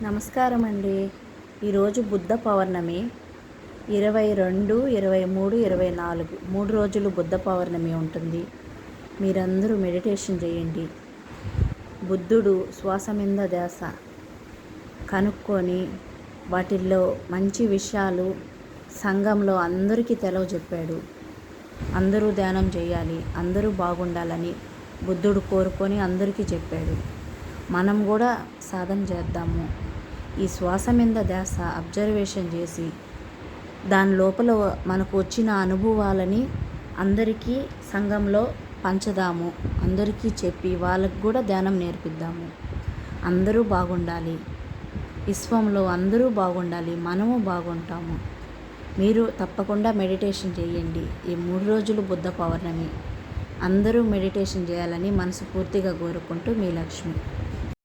నమస్కారం అండి. ఈరోజు బుద్ధ పౌర్ణమి 22, 23, 24 3 రోజులు బుద్ధ పౌర్ణమి ఉంటుంది. మీరందరూ మెడిటేషన్ చేయండి. బుద్ధుడు శ్వాస మీద ధ్యాస కనుక్కొని వాటిల్లో మంచి విషయాలు సంఘంలో అందరికీ చెప్పాడు. అందరూ ధ్యానం చేయాలి, అందరూ బాగుండాలని బుద్ధుడు కోరుకొని అందరికీ చెప్పాడు. మనం కూడా సాధన చేద్దాము. ఈ శ్వాస మీద ధ్యాస అబ్జర్వేషన్ చేసి దాని లోపల మనకు వచ్చిన అనుభవాలని అందరికీ సంఘంలో పంచదాము. అందరికీ చెప్పి వాళ్ళకు కూడా ధ్యానం నేర్పిద్దాము. అందరూ బాగుండాలి, విశ్వంలో అందరూ బాగుండాలి, మనము బాగుంటాము. మీరు తప్పకుండా మెడిటేషన్ చేయండి. ఈ 3 రోజులు బుద్ధ పౌర్ణమి అందరూ మెడిటేషన్ చేయాలని మనస్ఫూర్తిగా కోరుకుంటూ మీ లక్ష్మి.